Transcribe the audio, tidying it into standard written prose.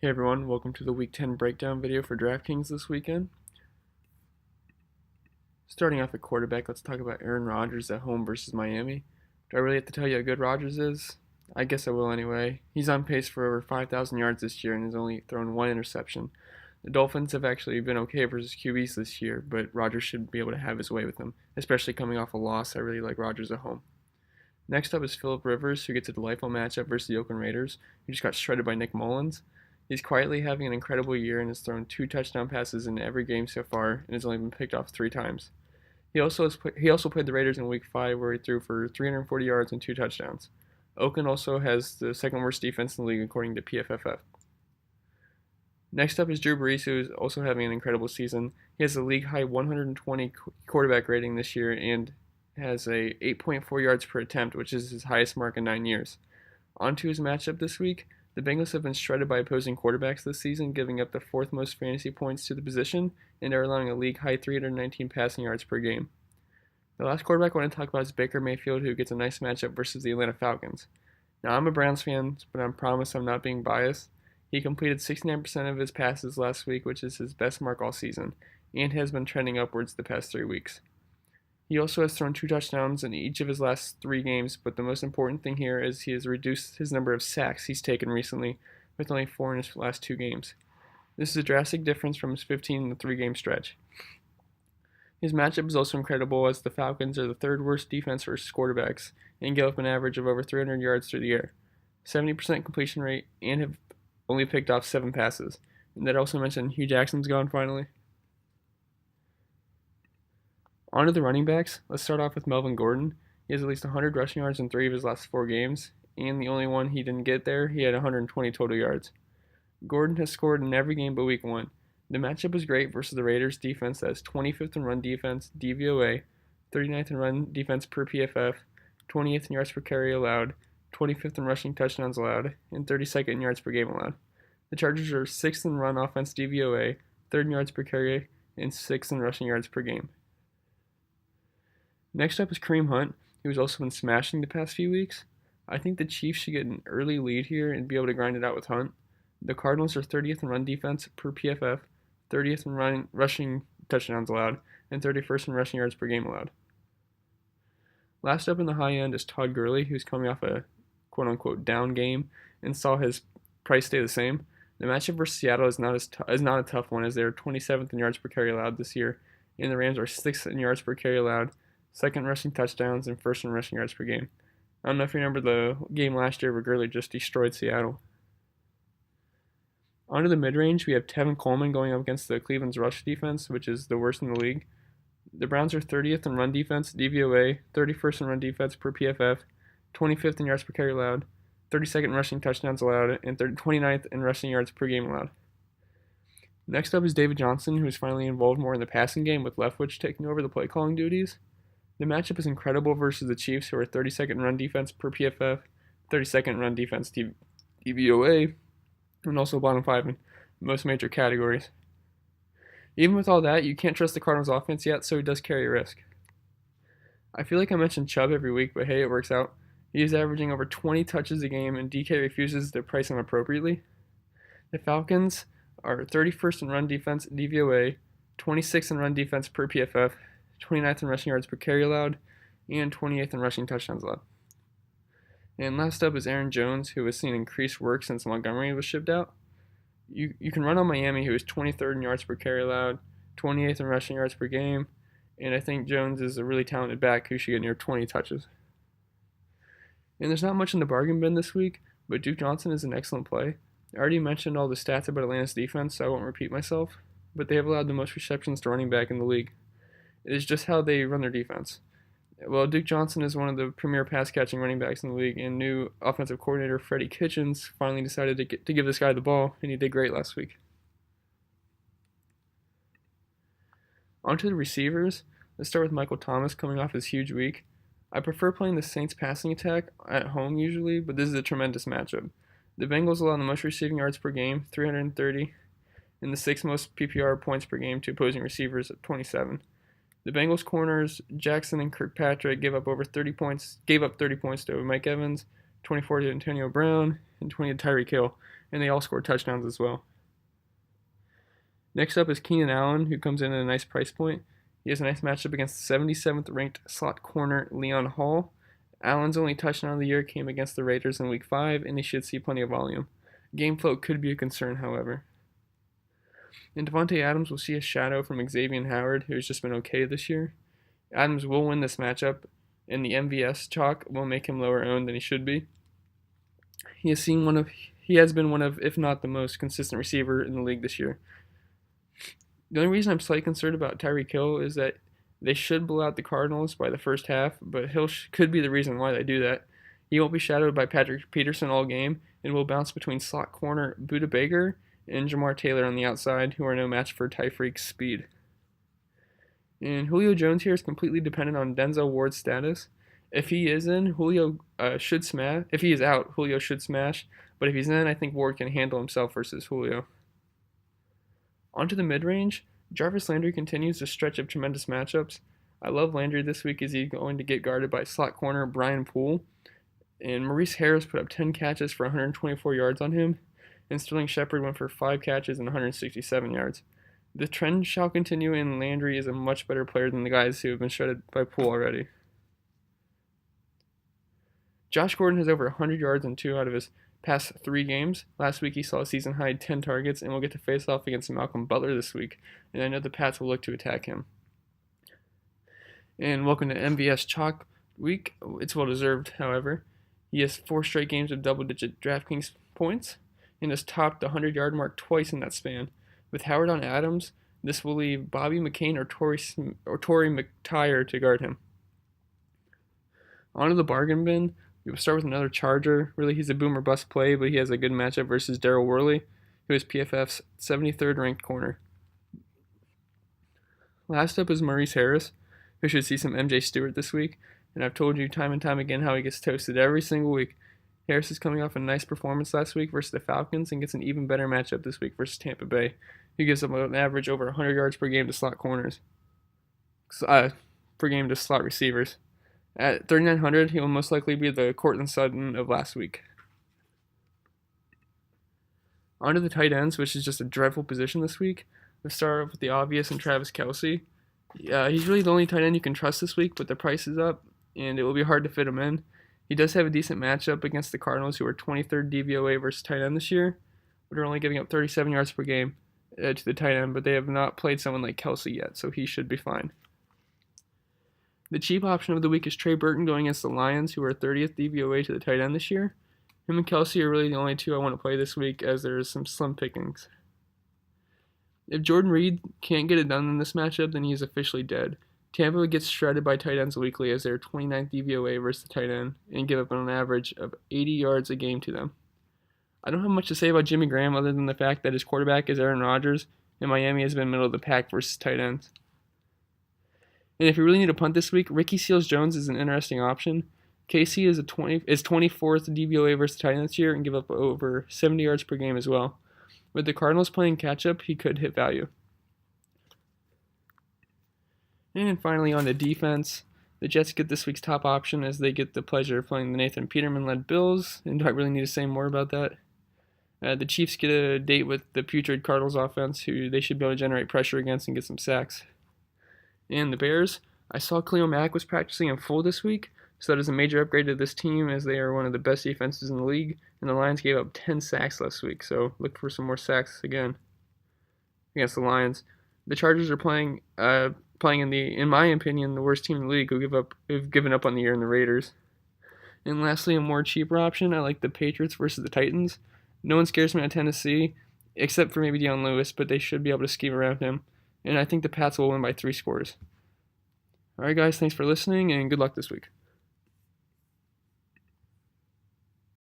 Hey everyone, welcome to the Week 10 breakdown video for DraftKings this weekend. Starting off at quarterback, let's talk about Aaron Rodgers at home versus Miami. Do I really have to tell you how good Rodgers is? I guess I will anyway. He's on pace for over 5,000 yards this year and has only thrown one interception. The Dolphins have actually been okay versus QBs this year, but Rodgers should be able to have his way with them, especially coming off a loss. I really like Rodgers at home. Next up is Philip Rivers, who gets a delightful matchup versus the Oakland Raiders, who just got shredded by Nick Mullins. He's quietly having an incredible year and has thrown 2 touchdown passes in every game so far and has only been picked off 3 times. He also played the Raiders in Week 5 where he threw for 340 yards and 2 touchdowns. Oakland also has the second worst defense in the league according to PFF. Next up is Drew Brees, who is also having an incredible season. He has a league-high 120 quarterback rating this year and has a 8.4 yards per attempt, which is his highest mark in 9 years. On to his matchup this week. The Bengals have been shredded by opposing quarterbacks this season, giving up the fourth most fantasy points to the position and are allowing a league-high 319 passing yards per game. The last quarterback I want to talk about is Baker Mayfield, who gets a nice matchup versus the Atlanta Falcons. Now, I'm a Browns fan, but I promise I'm not being biased. He completed 69% of his passes last week, which is his best mark all season, and has been trending upwards the past 3 weeks. He also has thrown 2 touchdowns in each of his last 3 games, but the most important thing here is he has reduced his number of sacks he's taken recently, with only 4 in his last 2 games. This is a drastic difference from his 15 in the 3 game stretch. His matchup is also incredible as the Falcons are the third worst defense versus quarterbacks and give up an average of over 300 yards through the air, 70% completion rate, and have only picked off 7 passes. And that also mentioned Hugh Jackson's gone finally. On to the running backs. Let's start off with Melvin Gordon. He has at least 100 rushing yards in 3 of his last 4 games, and the only one he didn't get there, he had 120 total yards. Gordon has scored in every game but week 1. The matchup is great versus the Raiders defense that is 25th in run defense DVOA, 39th in run defense per PFF, 20th in yards per carry allowed, 25th in rushing touchdowns allowed, and 32nd in yards per game allowed. The Chargers are 6th in run offense DVOA, 3rd in yards per carry, and 6th in rushing yards per game. Next up is Kareem Hunt, who's also been smashing the past few weeks. I think the Chiefs should get an early lead here and be able to grind it out with Hunt. The Cardinals are 30th in run defense per PFF, 30th in rushing touchdowns allowed, and 31st in rushing yards per game allowed. Last up in the high end is Todd Gurley, who's coming off a quote-unquote down game and saw his price stay the same. The matchup versus Seattle is not a tough one as they are 27th in yards per carry allowed this year, and the Rams are 6th in yards per carry allowed, 2nd rushing touchdowns, and 1st in rushing yards per game. I don't know if you remember the game last year where Gurley just destroyed Seattle. On to the mid-range, we have Tevin Coleman going up against the Cleveland's rush defense, which is the worst in the league. The Browns are 30th in run defense, DVOA, 31st in run defense per PFF, 25th in yards per carry allowed, 32nd in rushing touchdowns allowed, and 29th in rushing yards per game allowed. Next up is David Johnson, who is finally involved more in the passing game with Leftwich taking over the play calling duties. The matchup is incredible versus the Chiefs, who are 32nd in run defense per PFF, 32nd in run defense DVOA, and also bottom 5 in most major categories. Even with all that, you can't trust the Cardinals' offense yet, so he does carry a risk. I feel like I mention Chubb every week, but hey, it works out. He is averaging over 20 touches a game, and DK refuses to price him appropriately. The Falcons are 31st in run defense DVOA, 26th in run defense per PFF, 29th in rushing yards per carry allowed, and 28th in rushing touchdowns allowed. And last up is Aaron Jones, who has seen increased work since Montgomery was shipped out. You can run on Miami, who is 23rd in yards per carry allowed, 28th in rushing yards per game, and I think Jones is a really talented back who should get near 20 touches. And there's not much in the bargain bin this week, but Duke Johnson is an excellent play. I already mentioned all the stats about Atlanta's defense, so I won't repeat myself, but they have allowed the most receptions to running back in the league. It is just how they run their defense. Well, Duke Johnson is one of the premier pass-catching running backs in the league, and new offensive coordinator Freddie Kitchens finally decided to give this guy the ball, and he did great last week. On to the receivers. Let's start with Michael Thomas coming off his huge week. I prefer playing the Saints passing attack at home usually, but this is a tremendous matchup. The Bengals allow the most receiving yards per game, 330, and the 6th most PPR points per game to opposing receivers at 27. The Bengals corners Jackson and Kirkpatrick gave up 30 points to Mike Evans, 24 to Antonio Brown, and 20 to Tyreek Hill, and they all scored touchdowns as well. Next up is Keenan Allen, who comes in at a nice price point. He has a nice matchup against the 77th ranked slot corner Leon Hall. Allen's only touchdown of the year came against the Raiders in Week 5, and he should see plenty of volume. Game flow could be a concern, however. And Devontae Adams will see a shadow from Xavier Howard, who has just been okay this year. Adams will win this matchup, and the MVS chalk will make him lower owned than he should be. He has been one of, if not the most consistent receiver in the league this year. The only reason I'm slightly concerned about Tyreek Hill is that they should blow out the Cardinals by the first half, but Hill could be the reason why they do that. He won't be shadowed by Patrick Peterson all game, and will bounce between slot corner Budda Baker and Jamar Taylor on the outside, who are no match for Tyreek's speed. And Julio Jones here is completely dependent on Denzel Ward's status. If he is in, Julio should smash. If he is out, Julio should smash. But if he's in, I think Ward can handle himself versus Julio. Onto the mid-range, Jarvis Landry continues to stretch of tremendous matchups. I love Landry this week as he's going to get guarded by slot corner Brian Poole. And Maurice Harris put up 10 catches for 124 yards on him. And Sterling Shepard went for 5 catches and 167 yards. The trend shall continue, and Landry is a much better player than the guys who have been shredded by Poole already. Josh Gordon has over 100 yards in 2 out of his past 3 games. Last week he saw a season-high 10 targets and will get to face off against Malcolm Butler this week, and I know the Pats will look to attack him. And welcome to MVS Chalk Week. It's well-deserved, however. He has 4 straight games of double-digit DraftKings points and has topped the 100-yard mark twice in that span. With Howard on Adams, this will leave Bobby McCain or Torrey McTyer to guard him. On to the bargain bin. We will start with another Charger. Really, he's a boom or bust play, but he has a good matchup versus Darryl Worley, who is PFF's 73rd ranked corner. Last up is Maurice Harris, who should see some MJ Stewart this week, and I've told you time and time again how he gets toasted every single week. Harris is coming off a nice performance last week versus the Falcons and gets an even better matchup this week versus Tampa Bay. He gives them an average over 100 yards per game to slot corners, per game to slot receivers. At 3,900, he will most likely be the Courtland Sutton of last week. On to the tight ends, which is just a dreadful position this week. Let's start off with the obvious and Travis Kelce. He's really the only tight end you can trust this week, but the price is up, and it will be hard to fit him in. He does have a decent matchup against the Cardinals, who are 23rd DVOA versus tight end this year, but are only giving up 37 yards per game to the tight end, but they have not played someone like Kelce yet, so he should be fine. The cheap option of the week is Trey Burton going against the Lions, who are 30th DVOA to the tight end this year. Him and Kelce are really the only 2 I want to play this week, as there is some slim pickings. If Jordan Reed can't get it done in this matchup, then he is officially dead. Tampa gets shredded by tight ends weekly as they're 29th DVOA versus the tight end and give up an average of 80 yards a game to them. I don't have much to say about Jimmy Graham other than the fact that his quarterback is Aaron Rodgers, and Miami has been middle of the pack versus tight ends. And if you really need a punt this week, Ricky Seals-Jones is an interesting option. KC is 24th DVOA versus tight end this year and give up over 70 yards per game as well. With the Cardinals playing catch-up, he could hit value. And finally, on to defense. The Jets get this week's top option as they get the pleasure of playing the Nathan Peterman-led Bills. And do I really need to say more about that? The Chiefs get a date with the putrid Cardinals offense, who they should be able to generate pressure against and get some sacks. And the Bears, I saw Khalil Mack was practicing in full this week, so that is a major upgrade to this team as they are one of the best defenses in the league. And the Lions gave up 10 sacks last week, so look for some more sacks again against the Lions. The Chargers are playing in my opinion, the worst team in the league who've given up on the year in the Raiders. And lastly, a more cheaper option, I like the Patriots versus the Titans. No one scares me on Tennessee, except for maybe Deion Lewis, but they should be able to scheme around him. And I think the Pats will win by 3 scores. Alright guys, thanks for listening, and good luck this week.